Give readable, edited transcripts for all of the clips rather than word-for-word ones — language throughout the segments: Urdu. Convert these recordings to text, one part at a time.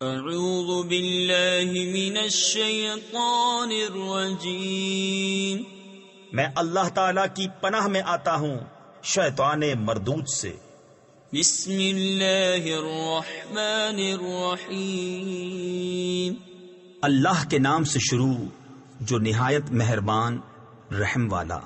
اعوذ باللہ من الشیطان الرجیم، میں اللہ تعالی کی پناہ میں آتا ہوں شیطان مردود سے۔ بسم اللہ الرحمن الرحیم، اللہ کے نام سے شروع جو نہایت مہربان رحم والا۔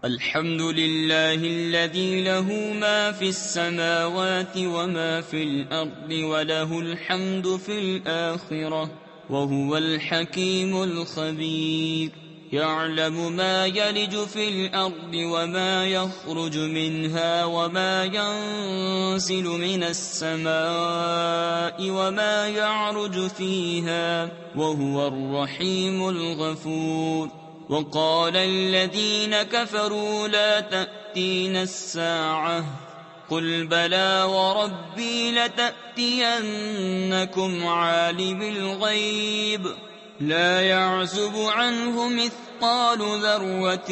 الحمد للہ الذی له ما فی السماوات وما فی الارض وله الحمد فی الآخرة وهو الحکیم الخبیر، يعلم ما يلج في الأرض وما يخرج منها وما ينزل من السماء وما يعرج فيها وهو الرحيم الغفور. وقال الذين كفروا لا تأتينا الساعة قل بلى وربي لتأتينكم عالم الغيب لا يعزب عنه مثقال ذرة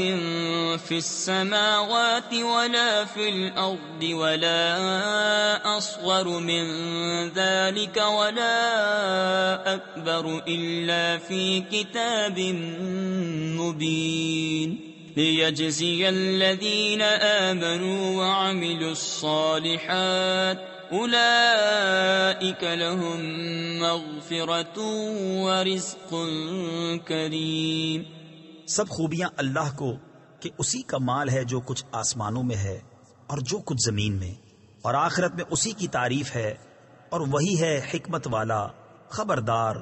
في السماوات ولا في الأرض ولا أصغر من ذلك ولا أكبر إلا في كتاب مبين ليجزي الذين آمنوا وعملوا الصالحات اولئک لهم مغفرۃ ورزق کریم۔ سب خوبیاں اللہ کو کہ اسی کا مال ہے جو کچھ آسمانوں میں ہے اور جو کچھ زمین میں، اور آخرت میں اسی کی تعریف ہے، اور وہی ہے حکمت والا خبردار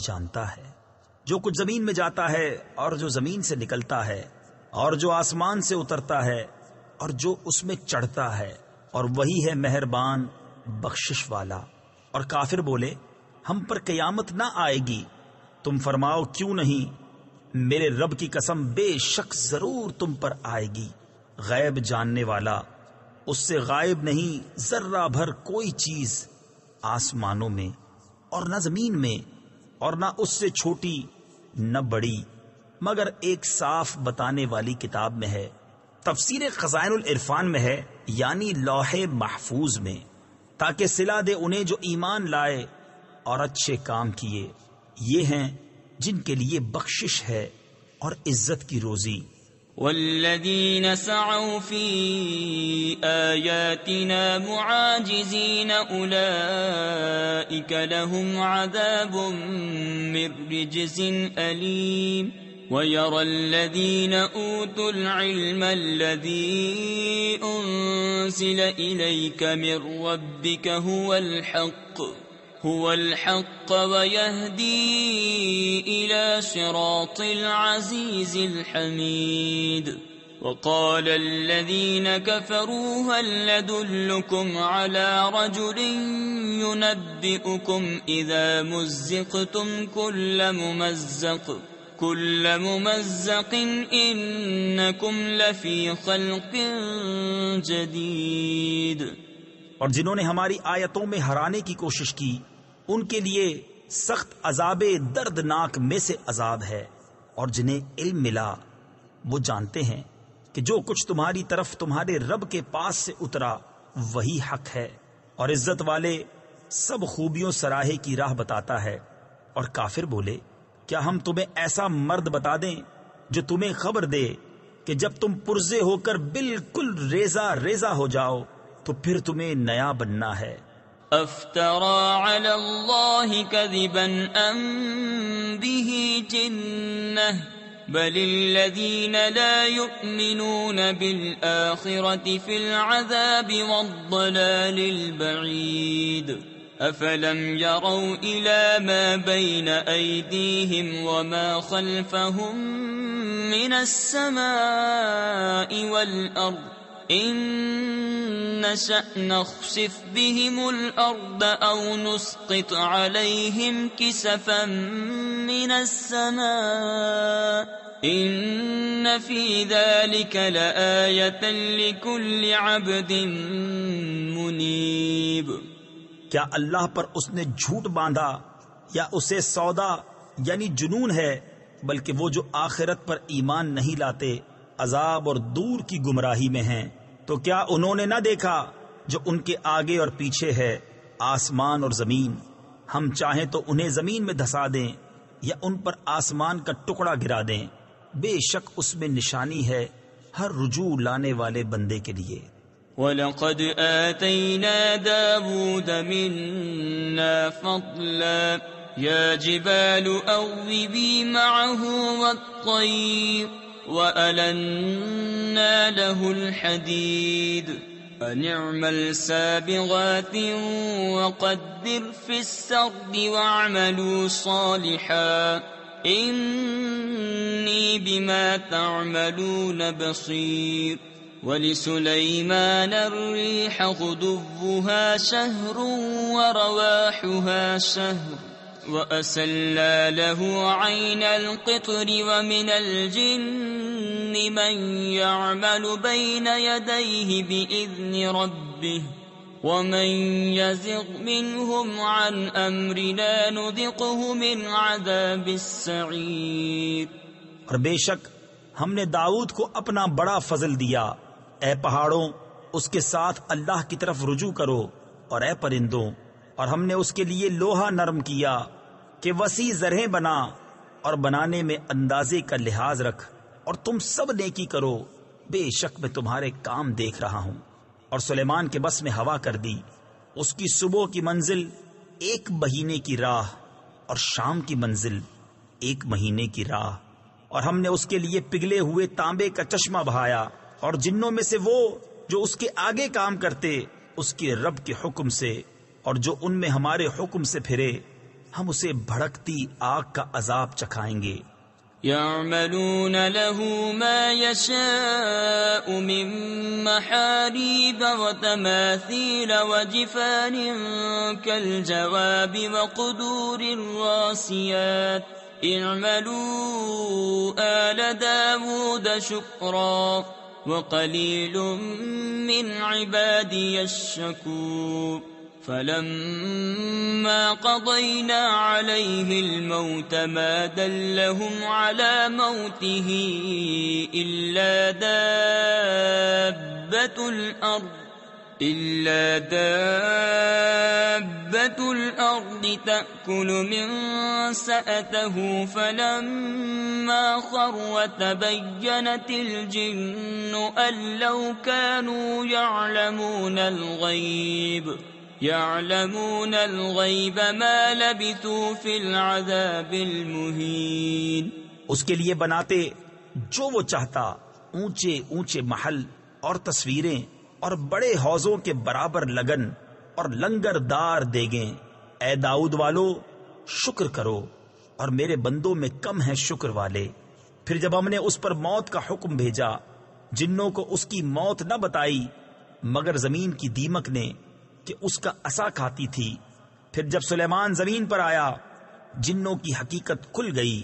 جانتا ہے۔ جو کچھ زمین میں جاتا ہے اور جو زمین سے نکلتا ہے اور جو آسمان سے اترتا ہے اور جو اس میں چڑھتا ہے، اور وہی ہے مہربان بخشش والا۔ اور کافر بولے ہم پر قیامت نہ آئے گی، تم فرماؤ کیوں نہیں، میرے رب کی قسم بے شک ضرور تم پر آئے گی۔ غیب جاننے والا، اس سے غائب نہیں ذرہ بھر کوئی چیز آسمانوں میں اور نہ زمین میں، اور نہ اس سے چھوٹی نہ بڑی، مگر ایک صاف بتانے والی کتاب میں ہے۔ تفسیر خزائن العرفان میں ہے، یعنی لوح محفوظ میں، تاکہ صلہ دے انہیں جو ایمان لائے اور اچھے کام کیے، یہ ہیں جن کے لیے بخشش ہے اور عزت کی روزی۔ والذین سعوا فی آیاتنا معاجزین اولئک لهم عذاب من رجز علیم، وَيَرَى الَّذِينَ أُوتُوا الْعِلْمَ الَّذِي أُنزِلَ إِلَيْكَ مِن رَّبِّكَ هُوَ الْحَقُّ وَيَهْدِي إِلَى صِرَاطِ الْعَزِيزِ الْحَمِيدِ. وَقَالَ الَّذِينَ كَفَرُوا هَلْ نَدُلُّكُمْ عَلَى رَجُلٍ يُنَبِّئُكُمْ إِذَا مُزِّقْتُمْ كل ممزق انکم لفی خلق جدید۔ اور جنہوں نے ہماری آیتوں میں ہرانے کی کوشش کی ان کے لیے سخت عذاب دردناک میں سے عذاب ہے، اور جنہیں علم ملا وہ جانتے ہیں کہ جو کچھ تمہاری طرف تمہارے رب کے پاس سے اترا وہی حق ہے، اور عزت والے سب خوبیوں سراہے کی راہ بتاتا ہے۔ اور کافر بولے کیا ہم تمہیں ایسا مرد بتا دیں جو تمہیں خبر دے کہ جب تم پرزے ہو کر بالکل ریزہ ریزہ ہو جاؤ تو پھر تمہیں نیا بننا ہے۔ افترى على الله كذبا ام به جنة بل الذين لا يؤمنون بالآخرة في العذاب والضلال البعيد۔ افلم يروا الى ما بين ايديهم وما خلفهم من السماء والارض ان نشأ نخسف بهم الارض او نسقط عليهم كسفا من السماء ان في ذلك لآية لكل عبد منيب۔ کیا اللہ پر اس نے جھوٹ باندھا یا اسے سودا یعنی جنون ہے؟ بلکہ وہ جو آخرت پر ایمان نہیں لاتے عذاب اور دور کی گمراہی میں ہیں۔ تو کیا انہوں نے نہ دیکھا جو ان کے آگے اور پیچھے ہے، آسمان اور زمین، ہم چاہیں تو انہیں زمین میں دھسا دیں یا ان پر آسمان کا ٹکڑا گرا دیں، بے شک اس میں نشانی ہے ہر رجوع لانے والے بندے کے لیے۔ وَلَقَدْ آتَيْنَا دَاوُودَ مِنَّا فَضْلًا يَا جِبَالُ أَوِّبِي مَعَهُ وَالطَّيْرَ وَأَلَنَّا لَهُ الْحَدِيدَ أَنِ اعْمَلْ سَابِغَاتٍ وَقَدِّرْ فِي السَّرْدِ وَاعْمَلُوا صَالِحًا إِنِّي بِمَا تَعْمَلُونَ بَصِيرٌ وَلِسُلَيْمَانَ الرِّيحَ غُدُوُّهَا شَهْرٌ وَرَوَاحُهَا شَهْرٌ وَأَسَلَّا لَهُ عَيْنَ الْقِطْرِ وَمِنَ الْجِنِّ مَن يَعْمَلُ بَيْنَ يَدَيْهِ بِإِذْنِ رَبِّهِ وَمَن يَزِغْ مِنْهُمْ عَنْ أَمْرِنَا نُذِقْهُ مِنْ عَذَابِ السَّعِيرِ۔ اور بے شک ہم نے داؤد کو اپنا بڑا فضل دیا، اے پہاڑوں اس کے ساتھ اللہ کی طرف رجوع کرو، اور اے پرندوں، اور ہم نے اس کے لیے لوہا نرم کیا کہ وسیع زرہیں بنا اور بنانے میں اندازے کا لحاظ رکھ، اور تم سب نیکی کرو، بے شک میں تمہارے کام دیکھ رہا ہوں۔ اور سلیمان کے بس میں ہوا کر دی، اس کی صبح کی منزل 1 مہینے کی راہ اور شام کی منزل 1 مہینے کی راہ، اور ہم نے اس کے لیے پگھلے ہوئے تانبے کا چشمہ بہایا، اور جنوں میں سے وہ جو اس کے آگے کام کرتے اس کے رب کے حکم سے، اور جو ان میں ہمارے حکم سے پھرے ہم اسے بھڑکتی آگ کا عذاب چکھائیں گے۔ يعملون له ما يشاء من محاريب وتماثيل وجفان كالجواب وقدور الراسيات اعملوا آل داود شكرا وقليل من عبادي الشكور فلما قضينا عليه الموت ما دلهم على موته إلا دابة الأرض تأكل من سأته فلما خر تبينت الجن أن لو كانوا يعلمون الغيب ما لبثوا في العذاب المهين۔ اس کے لیے بناتے جو وہ چاہتا، اونچے اونچے محل اور تصویریں اور بڑے حوضوں کے برابر لگن اور لنگر دار دیگیں۔ اے داؤد والو، شکر کرو، اور میرے بندوں میں کم ہیں شکر والے۔ پھر جب ہم نے اس پر موت کا حکم بھیجا، جنوں کو اس کی موت نہ بتائی مگر زمین کی دیمک نے کہ اس کا عصا کھاتی تھی۔ پھر جب سلیمان زمین پر آیا، جنوں کی حقیقت کھل گئی۔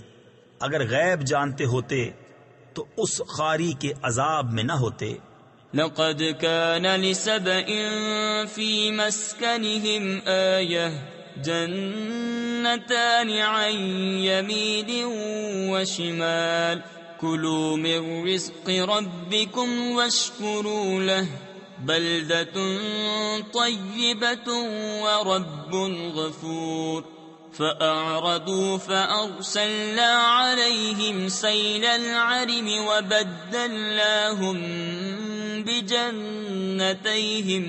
اگر غیب جانتے ہوتے تو اس خاری کے عذاب میں نہ ہوتے۔ لقد كان لسبإ في مسكنهم آية جنتان عن يمين وشمال كلوا من رزق ربكم واشكروا له بلدة طيبة ورب غفور فأعرضوا فأرسلنا عليهم سيل العرم وبدلناهم بجنتيهم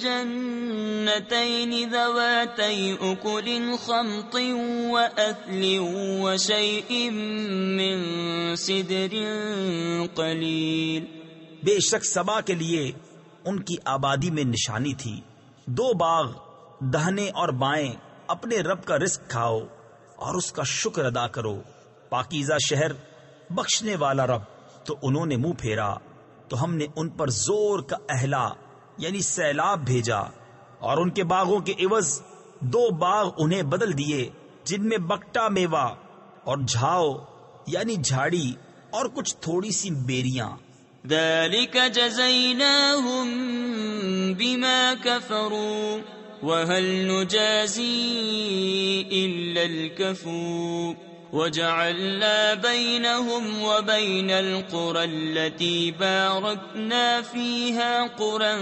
جنتين ذواتي أكل خمط وأثل وشيء من سدر قليل۔ بے شک سبا کے لیے ان کی آبادی میں نشانی تھی، 2 باغ دہنے اور بائیں، اپنے رب کا رزق کھاؤ اور اس کا شکر ادا کرو۔ پاکیزہ شہر، بخشنے والا رب۔ تو انہوں نے منہ پھیرا تو ہم نے ان پر زور کا اہلا یعنی سیلاب بھیجا، اور ان کے باغوں کے عوض 2 باغ انہیں بدل دیے جن میں بکٹا میوہ اور جھاؤ یعنی جھاڑی اور کچھ تھوڑی سی بیریاں۔ ذلك جزيناهم بما كفروا وهل نجازي إلا الكفور وجعلنا بينهم وبين القرى التي باركنا فيها قرى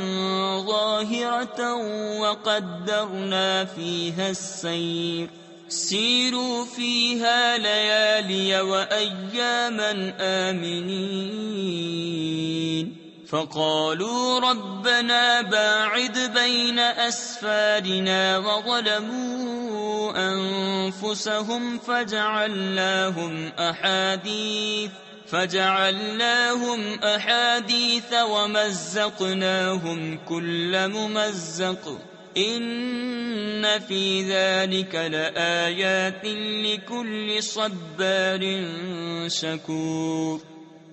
ظاهرة وقدرنا فيها السير سيروا فيها ليالي وأياما آمنين فقالوا ربنا باعد بين أسفارنا وظلموا أنفسهم فجعلناهم أحاديث ومزقناهم كل ممزق إن في ذلك لآيات لكل صبار شكور.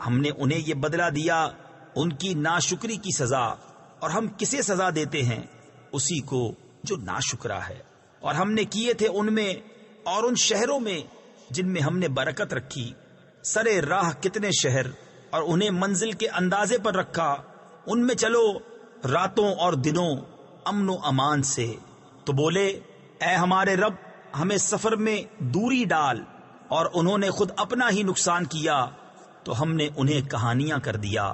ہم نے انہیں یہ بدلہ دیا ان کی ناشکری کی سزا، اور ہم کسے سزا دیتے ہیں؟ اسی کو جو ناشکرا ہے. اور ہم نے کیے تھے ان میں اور ان شہروں میں جن میں ہم نے برکت رکھی سرے راہ کتنے شہر، اور انہیں منزل کے اندازے پر رکھا. ان میں چلو راتوں اور دنوں امن و امان سے. تو بولے اے ہمارے رب ہمیں سفر میں دوری ڈال، اور انہوں نے خود اپنا ہی نقصان کیا تو ہم نے انہیں کہانیاں کر دیا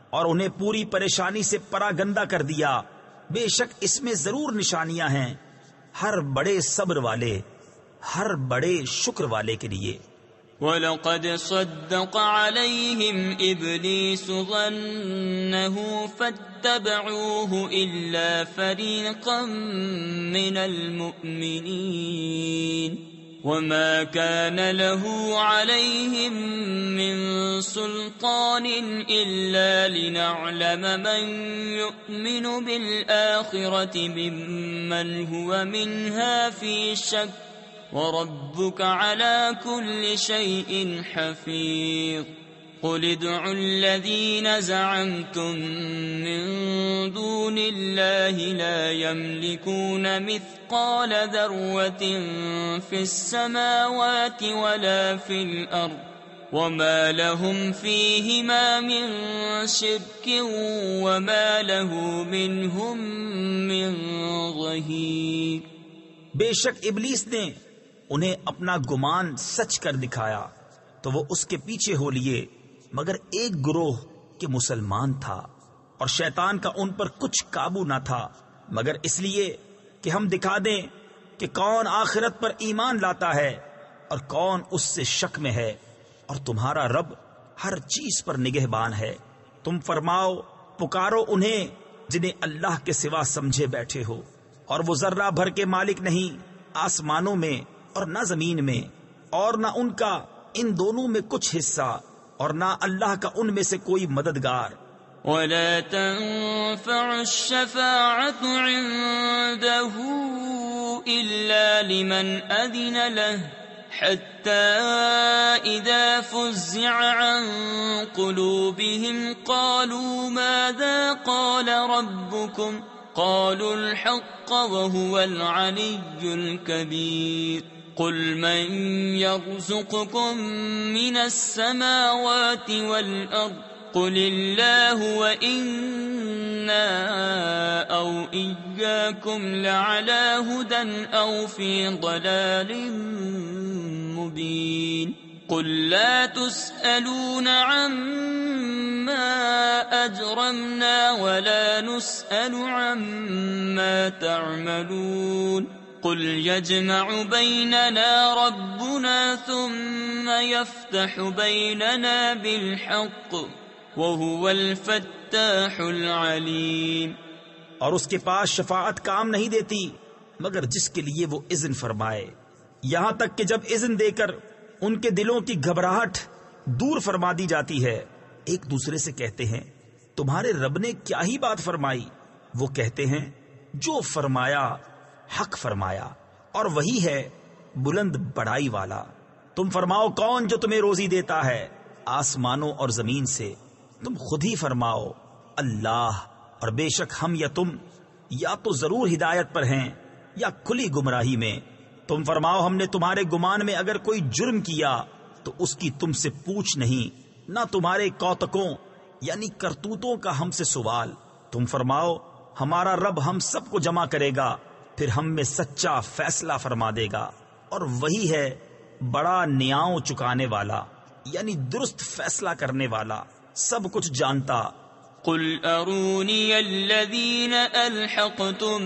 اور انہیں پوری پریشانی سے پراگندہ کر دیا. بے شک اس میں ضرور نشانیاں ہیں ہر بڑے صبر والے، ہر بڑے شکر والے کے لیے. وَلَقَدْ صَدَّقَ عَلَيْهِمْ إِبْلِيسُ ظَنَّهُ فَاتَّبَعُوهُ إِلَّا فَرِيقًا مِّنَ الْمُؤْمِنِينَ وَمَا كَانَ لَهُ عَلَيْهِمْ مِّن سُلْطَانٍ إِلَّا لِنَعْلَمَ مَن يُؤْمِنُ بِالْآخِرَةِ مِمَّنْ هُوَ مِنْهَا فِي شَكٍّ وَرَبُّكَ عَلَى كُلِّ شَيْءٍ حَفِيظٌ. قُلِ ادْعُوا الَّذِينَ زَعَمْتُم مِّن دُونِ اللَّهِ لَا يَمْلِكُونَ مِثْقَالَ ذَرَّةٍ فِي السَّمَاوَاتِ وَلَا فِي الْأَرْضِ وَمَا لَهُمْ فِيهِمَا مِن شِرْكٍ وَمَا لَهُ مِنْهُم مِّن ظَهِيرٍ. بے شک ابلیس نے انہیں اپنا گمان سچ کر دکھایا تو وہ اس کے پیچھے ہو لیے، مگر ایک گروہ کے مسلمان تھا، اور شیطان کا ان پر کچھ قابو نہ تھا مگر اس لیے کہ ہم دکھا دیں کہ کون آخرت پر ایمان لاتا ہے اور کون اس سے شک میں ہے. اور تمہارا رب ہر چیز پر نگہبان ہے. تم فرماؤ پکارو انہیں جنہیں اللہ کے سوا سمجھے بیٹھے ہو، اور وہ ذرہ بھر کے مالک نہیں آسمانوں میں اور نہ زمین میں، اور نہ ان کا ان دونوں میں کچھ حصہ، اور نہ اللہ کا ان میں سے کوئی مددگار. وَلَا تَنفَعُ الشَّفَاعَةُ عِندَهُ إِلَّا لِمَنْ أَذِنَ لَهُ حَتَّى إِذَا فُزِّعَ عَن قُلُوبِهِمْ قَالُوا مَاذَا قَالَ رَبُّكُمْ قالوا الحق وهو العلي الكبير. قل من يرزقكم من السماوات والأرض قل الله وإنا أو إياكم لعلى هدى أو في ضلال مبين. قل لا تسألون عما أجرمنا ولا نسأل عما تعملون. قل يجمع بيننا ربنا ثم يفتح بيننا بالحق وهو الفتاح العليم. اور اس کے پاس شفاعت کام نہیں دیتی مگر جس کے لیے وہ اذن فرمائے، یہاں تک کہ جب اذن دے کر ان کے دلوں کی گھبراہٹ دور فرما دی جاتی ہے. ایک دوسرے سے کہتے ہیں تمہارے رب نے کیا ہی بات فرمائی؟ وہ کہتے ہیں جو فرمایا حق فرمایا، اور وہی ہے بلند بڑائی والا. تم فرماؤ کون جو تمہیں روزی دیتا ہے آسمانوں اور زمین سے؟ تم خود ہی فرماؤ اللہ. اور بے شک ہم یا تم یا تو ضرور ہدایت پر ہیں یا کھلی گمراہی میں. تم فرماؤ ہم نے تمہارے گمان میں اگر کوئی جرم کیا تو اس کی تم سے پوچھ نہیں، نہ تمہارے کوتکوں یعنی کرتوتوں کا ہم سے سوال. تم فرماؤ ہمارا رب ہم سب کو جمع کرے گا، پھر ہم میں سچا فیصلہ فرما دے گا، اور وہی ہے بڑا نیاؤں چکانے والا یعنی درست فیصلہ کرنے والا، سب کچھ جانتا۔ قل ارونی الذین الحقتم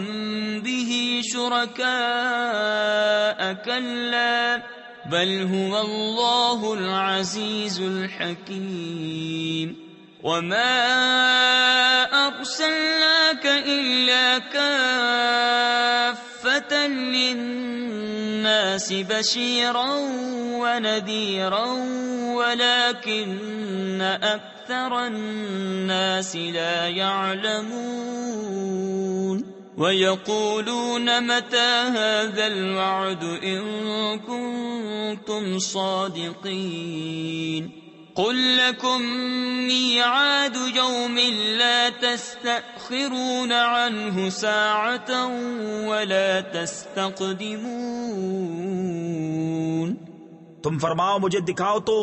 به شرکاء کلا بل هو اللہ العزیز الحکیم وما ارسلناک الا کافة للناس بشیرا ونذیرا ولكن اکثر الناس لا يعلمون ويقولون متى هذا الوعد إن كنتم صادقين قل لكم ميعاد يوم لا تستأخرون عنه ساعة ولا تستقدمون۔ تم فرماؤ مجھے دکھاؤ تو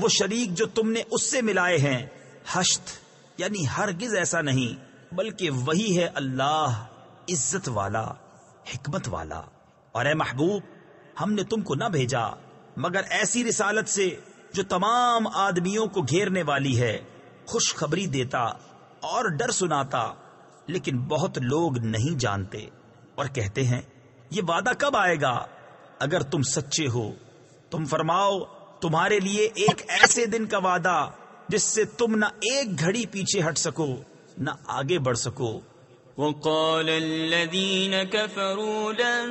وہ شریک جو تم نے اس سے ملائے ہیں، حشت یعنی ہرگز ایسا نہیں، بلکہ وہی ہے اللہ عزت والا حکمت والا۔ اور اے محبوب، ہم نے تم کو نہ بھیجا مگر ایسی رسالت سے جو تمام آدمیوں کو گھیرنے والی ہے، خوشخبری دیتا اور ڈر سناتا، لیکن بہت لوگ نہیں جانتے اور کہتے ہیں یہ وعدہ کب آئے گا اگر تم سچے ہو۔ تم فرماؤ تمہارے لیے ایک ایسے دن کا وعدہ جس سے تم نہ ایک گھڑی پیچھے ہٹ سکو نہ آگے بڑھ سکو۔ وقال الذين كفروا لن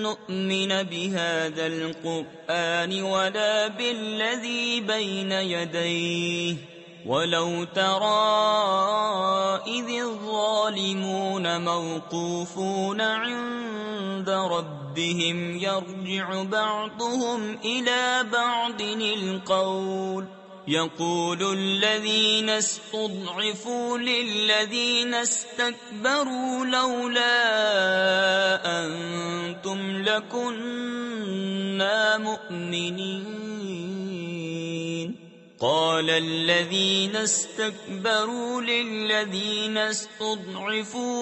نؤمن بهذا القرآن ولا بالذي بين يديه ولو ترى إذ الظالمون موقوفون عند ربهم يرجع بعضهم إلى بعض القول يقول الذين استضعفوا للذين استكبروا لولا أنتم لكنا مؤمنين قال الذين استكبروا للذين استضعفوا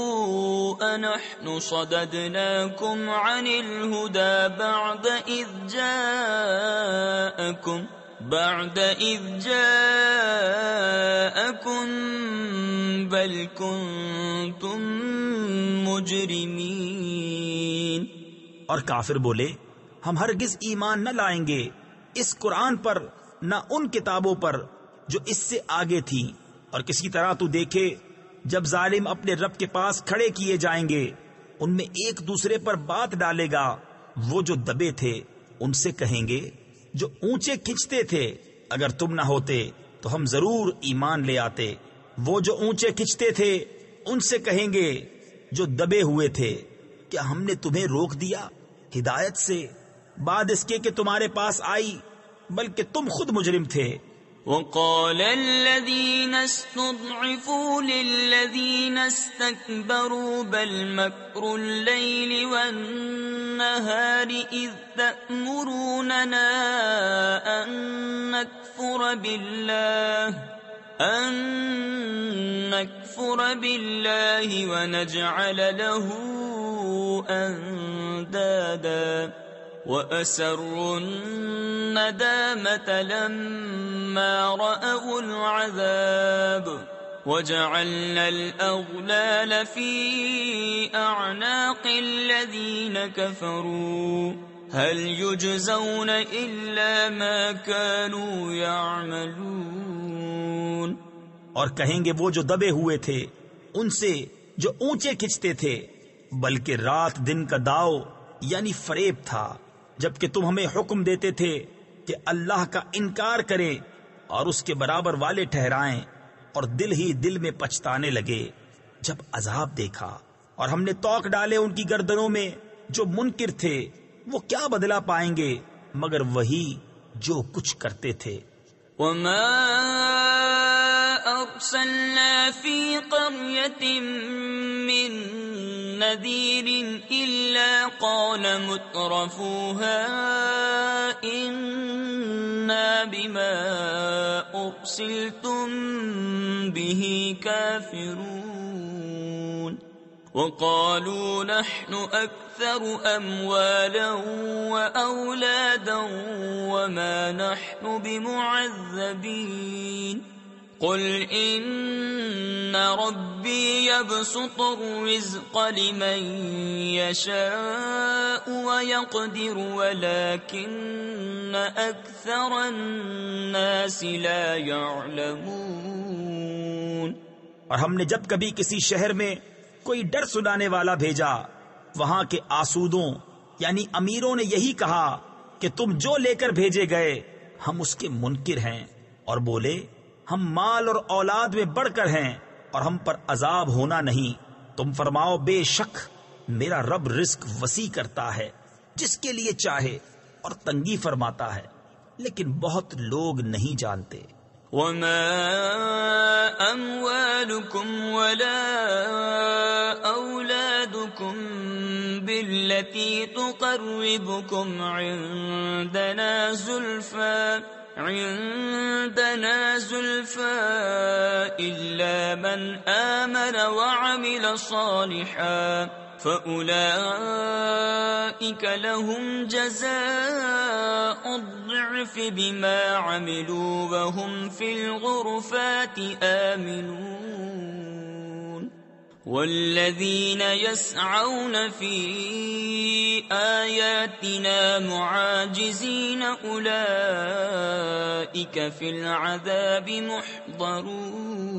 أنحن صددناكم عن الهدى بعد إذ جاءكم بل كنتم مجرمين۔ اور کافر بولے ہم ہرگز ایمان نہ لائیں گے اس قرآن پر نہ ان کتابوں پر جو اس سے آگے تھی، اور کسی طرح تو دیکھے جب ظالم اپنے رب کے پاس کھڑے کیے جائیں گے ان میں ایک دوسرے پر بات ڈالے گا، وہ جو دبے تھے ان سے کہیں گے جو اونچے کھنچتے تھے اگر تم نہ ہوتے تو ہم ضرور ایمان لے آتے۔ وہ جو اونچے کھنچتے تھے ان سے کہیں گے جو دبے ہوئے تھے کیا ہم نے تمہیں روک دیا ہدایت سے بعد اس کے کہ تمہارے پاس آئی، بلکہ تم خود مجرم تھے۔ وقال الذين استضعفوا للذين استكبروا بل مكر الليل والنهار إذ تأمروننا أن نكفر بالله ونجعل له أندادا وَأَسَرُّوا النَّدَامَةَ لَمَّا رَأَوُا الْعَذَابَ وَجَعَلْنَا الْأَغْلَالَ فِي أَعْنَاقِ الَّذِينَ كَفَرُوا هَلْ يُجْزَوْنَ إِلَّا مَا كَانُوا يَعْمَلُونَ۔ اور کہیں گے وہ جو دبے ہوئے تھے ان سے جو اونچے کھنچتے تھے، بلکہ رات دن کا داؤ یعنی فریب تھا، جبکہ تم ہمیں حکم دیتے تھے کہ اللہ کا انکار کریں اور اس کے برابر والے ٹھہرائیں، اور دل ہی دل میں پچھتانے لگے جب عذاب دیکھا، اور ہم نے توق ڈالے ان کی گردنوں میں جو منکر تھے، وہ کیا بدلہ پائیں گے مگر وہی جو کچھ کرتے تھے۔ وما أرسلنا في قرية من نذير إلا قال مترفوها إنا بما أرسلتم به كافرون۔ وقالوا نحن أكثر أموالا وأولادا وما نحن بمعذبين قل إن ربي يبسط الرزق لمن يشاء ويقدر ولكن أكثر الناس لا يعلمون۔ اور ہم نے جب کبھی کسی شہر میں کوئی ڈر سنانے والا بھیجا، وہاں کے آسودوں یعنی امیروں نے یہی کہا کہ تم جو لے کر بھیجے گئے ہم اس کے منکر ہیں، اور بولے ہم مال اور اولاد میں بڑھ کر ہیں اور ہم پر عذاب ہونا نہیں۔ تم فرماؤ بے شک میرا رب رزق وسیع کرتا ہے جس کے لیے چاہے اور تنگی فرماتا ہے، لیکن بہت لوگ نہیں جانتے۔ وما أموالكم ولا أولادكم بالتي تقربكم عندنا زلفى إلا من آمن وعمل صالحا فأولئك لهم جزاء الضعف بما عملوا وهم في الغرفات آمنون والذين يسعون في آياتنا معاجزين أولئك في العذاب محضرون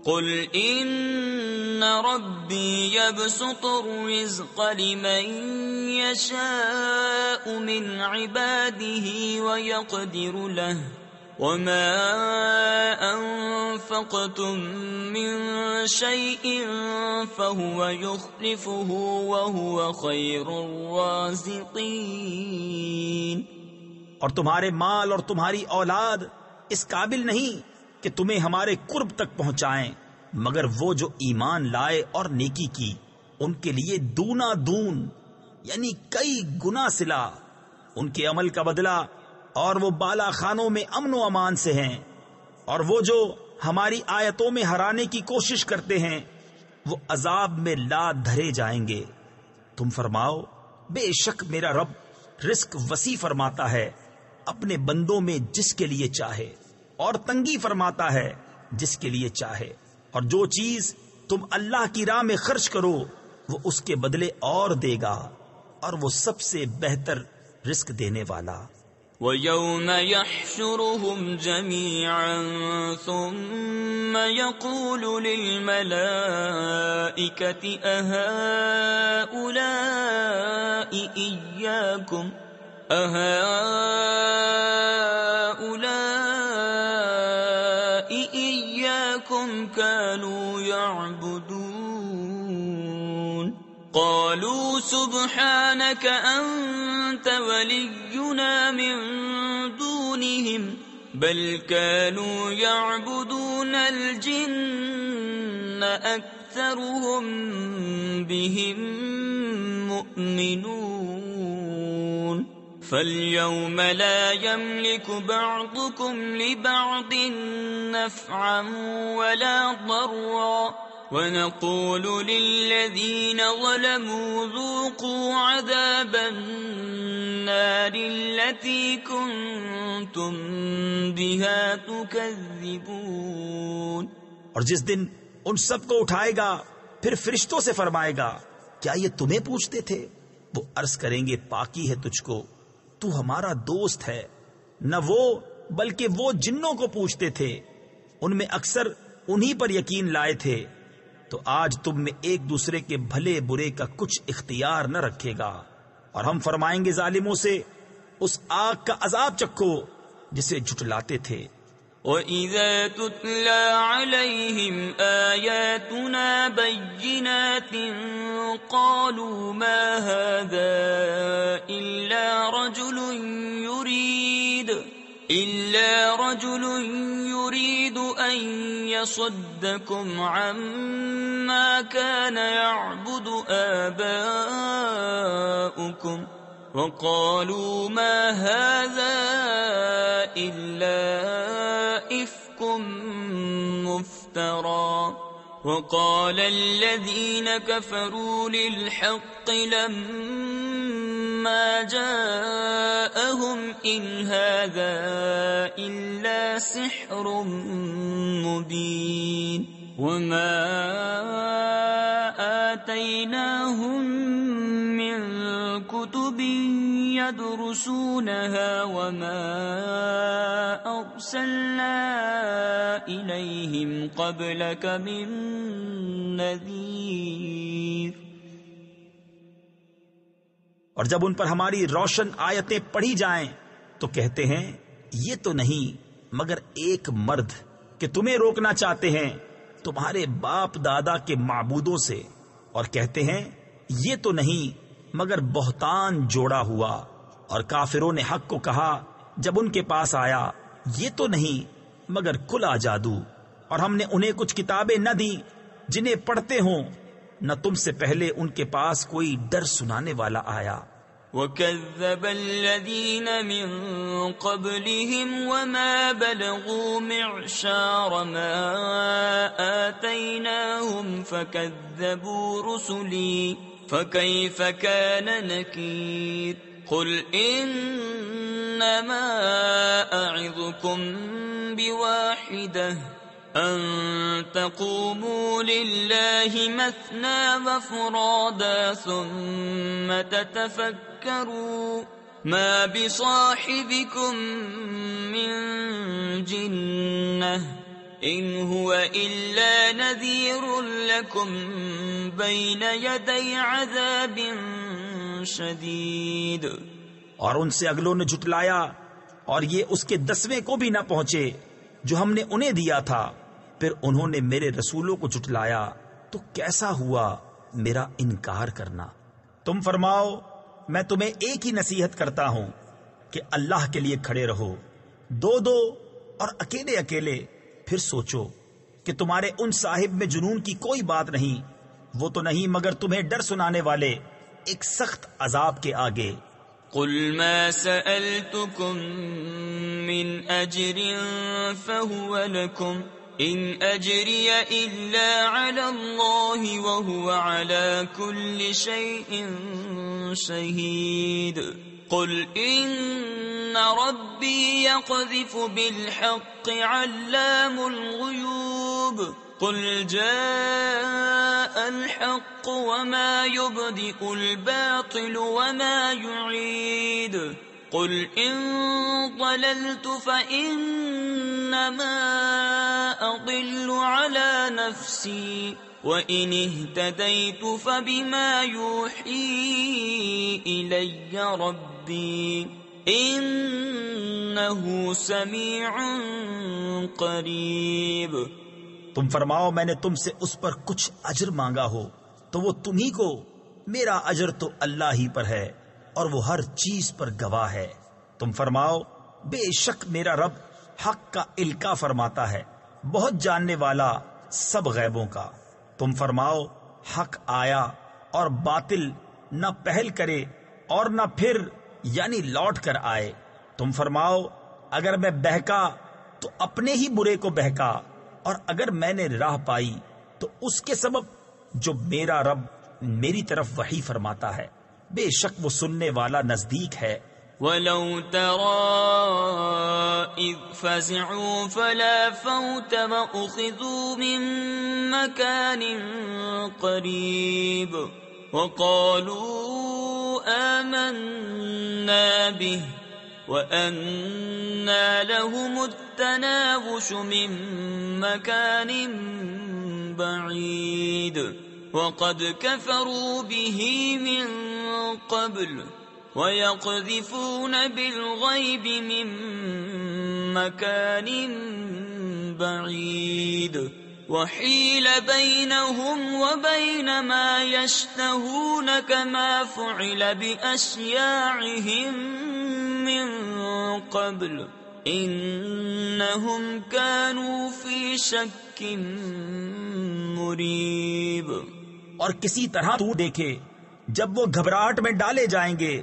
قل إن ربي يبسط الرزق لمن يشاء من عباده ويقدر له وما أنفقتم من شيء فهو يخلفه وهو خير الرازقين۔ اور تمہارے مال اور تمہاری اولاد اس قابل نہیں کہ تمہیں ہمارے قرب تک پہنچائیں، مگر وہ جو ایمان لائے اور نیکی کی ان کے لیے دونا دون یعنی کئی گنا صلہ، ان کے عمل کا بدلہ، اور وہ بالا خانوں میں امن و امان سے ہیں، اور وہ جو ہماری آیتوں میں ہرانے کی کوشش کرتے ہیں وہ عذاب میں لا دھرے جائیں گے۔ تم فرماؤ بے شک میرا رب رزق وسیع فرماتا ہے اپنے بندوں میں جس کے لیے چاہے، اور تنگی فرماتا ہے جس کے لیے چاہے، اور جو چیز تم اللہ کی راہ میں خرچ کرو وہ اس کے بدلے اور دے گا، اور وہ سب سے بہتر رزق دینے والا۔ وَيَوْمَ يَحْشُرُهُمْ جَمِيعًا ثُمَّ يَقُولُ لِلْمَلَائِكَةِ أَهَؤُلَاءِ إِيَّاكُمْ كَانُوا يَعْبُدُونَ قالوا سبحانك أنت ولينا من دونهم بل كانوا يعبدون الجن أكثرهم بهم مؤمنون فاليوم لا يملك بعضكم لبعض نفعا ولا ضرا ونقول للذين ظلموا ذوقوا عذاب النار التي كنتم بها تكذبون۔ اور جس دن ان سب کو اٹھائے گا پھر فرشتوں سے فرمائے گا کیا یہ تمہیں پوچھتے تھے؟ وہ عرض کریں گے پاکی ہے تجھ کو، تو ہمارا دوست ہے۔ نہ وہ بلکہ وہ جنوں کو پوچھتے تھے، ان میں اکثر انہی پر یقین لائے تھے۔ تو آج تم میں ایک دوسرے کے بھلے برے کا کچھ اختیار نہ رکھے گا، اور ہم فرمائیں گے ظالموں سے اس آگ کا عذاب چکھو جسے جھٹلاتے تھے۔ وَإِذَا تُتْلَى عَلَيْهِمْ آيَاتُنَا بَيِّنَاتٍ قَالُوا مَا هَذَا إِلَّا رَجُلٌ يُرِيدُ أَن يَصُدَّكُمْ عَمَّا كَانَ يَعْبُدُ آبَاؤُكُمْ وَقَالُوا مَا هَذَا إِلَّا إِفْكٌ مُفْتَرًى وقال الذين كفروا للحق لما جاءهم إن هذا إلا سحر مبين وما آتيناهم من كتب يدرسونها وما أرسلنا إليهم قبلك من نذير۔ اور جب ان پر ہماری روشن آیتیں پڑھی جائیں تو کہتے ہیں یہ تو نہیں مگر ایک مرد کہ تمہیں روکنا چاہتے ہیں تمہارے باپ دادا کے معبودوں سے، اور کہتے ہیں یہ تو نہیں مگر بہتان جوڑا ہوا۔ اور کافروں نے حق کو کہا جب ان کے پاس آیا یہ تو نہیں مگر کھلا جادو، اور ہم نے انہیں کچھ کتابیں نہ دی جنہیں پڑھتے ہوں، نہ تم سے پہلے ان کے پاس کوئی ڈر سنانے والا آیا۔ وَكَذَّبَ الَّذِينَ مِن قَبْلِهِمْ وَمَا بَلَغُوا مِعْشَارَ مَا آتَيْنَاهُمْ فَكَذَّبُوا رُسُلِي فَكَيْفَ كَانَ نَكِيرِ قُلْ إِنَّمَا أَعِظُكُمْ بِوَاحِدَةٍ أَن تَقُومُوا لِلَّهِ مَثْنَى وَفُرَادَى ثُمَّ تَتَفَكَّرُوا مَا بِصَاحِبِكُم مِّن جِنَّةٍ إِنْ هُوَ إِلَّا نَذِيرٌ لَكُمْ بَيْنَ يَدَيْ عَذَابٍ شَدِيدٍ۔ اور ان سے اگلوں نے جھٹلایا اور یہ اس کے 10ویں کو بھی نہ پہنچے جو ہم نے انہیں دیا تھا، پھر انہوں نے میرے رسولوں کو جھٹلایا، تو کیسا ہوا میرا انکار کرنا۔ تم فرماؤ میں تمہیں ایک ہی نصیحت کرتا ہوں کہ اللہ کے لیے کھڑے رہو، دو دو اور اکیلے اکیلے، پھر سوچو کہ تمہارے ان صاحب میں جنون کی کوئی بات نہیں، وہ تو نہیں مگر تمہیں ڈر سنانے والے ایک سخت عذاب کے آگے۔ قل ما سألتكم من أجر فهو لكم إن أجري إلا على الله وهو على كل شيء شهيد قل إن ربي يقذف بالحق علام الغيوب قل جاء الحق وما يبدئ الباطل وما يعيد قل إن ضللت فإنما أضل على نفسي وإن اهتديت فبما يوحي إلي ربي إنه سميع قريب۔ تم فرماؤ میں نے تم سے اس پر کچھ اجر مانگا ہو تو وہ تمہیں کو، میرا اجر تو اللہ ہی پر ہے اور وہ ہر چیز پر گواہ ہے۔ تم فرماؤ بے شک میرا رب حق کا القا فرماتا ہے، بہت جاننے والا سب غیبوں کا۔ تم فرماؤ حق آیا اور باطل نہ پہل کرے اور نہ پھر یعنی لوٹ کر آئے۔ تم فرماؤ اگر میں بہکا تو اپنے ہی برے کو بہکا، اور اگر میں نے راہ پائی تو اس کے سبب جو میرا رب میری طرف وحی فرماتا ہے، بے شک وہ سننے والا نزدیک ہے۔ وَلَوْ تَرَىٰ إِذْ فَزِعُوا فَلَا فَوْتَ وَأُخِذُوا مِن مَّكَانٍ قَرِيبٍ وَقَالُوا آمَنَّا بِهِ وَأَنَّىٰ لَهُمُ التَّنَاوُشُ مِن مَّكَانٍ بَعِيدٍ وَقَدْ كَفَرُوا بِهِ مِن قَبْلُ وَيَقْذِفُونَ بِالْغَيْبِ مِن مَّكَانٍ بَعِيدٍ وَحِيلَ بَيْنَهُمْ وَبَيْنَ مَا يَشْتَهُونَ كَمَا فُعِلَ بِأَشْيَاعِهِم من قبل انہم كانوا فی شک مریب۔ اور کسی طرح تو دیکھے جب وہ گھبراہٹ میں ڈالے جائیں گے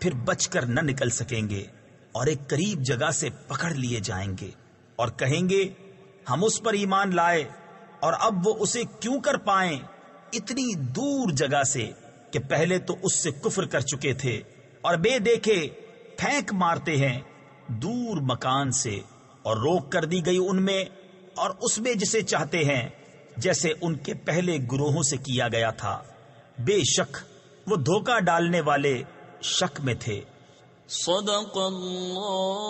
پھر بچ کر نہ نکل سکیں گے، اور ایک قریب جگہ سے پکڑ لیے جائیں گے، اور کہیں گے ہم اس پر ایمان لائے اور اب وہ اسے کیوں کر پائیں اتنی دور جگہ سے کہ پہلے تو اس سے کفر کر چکے تھے اور بے دیکھے پھینک مارتے ہیں دور مکان سے، اور روک کر دی گئی ان میں اور اس میں جسے چاہتے ہیں، جیسے ان کے پہلے گروہوں سے کیا گیا تھا۔ بے شک وہ دھوکہ ڈالنے والے شک میں تھے۔ صدق اللہ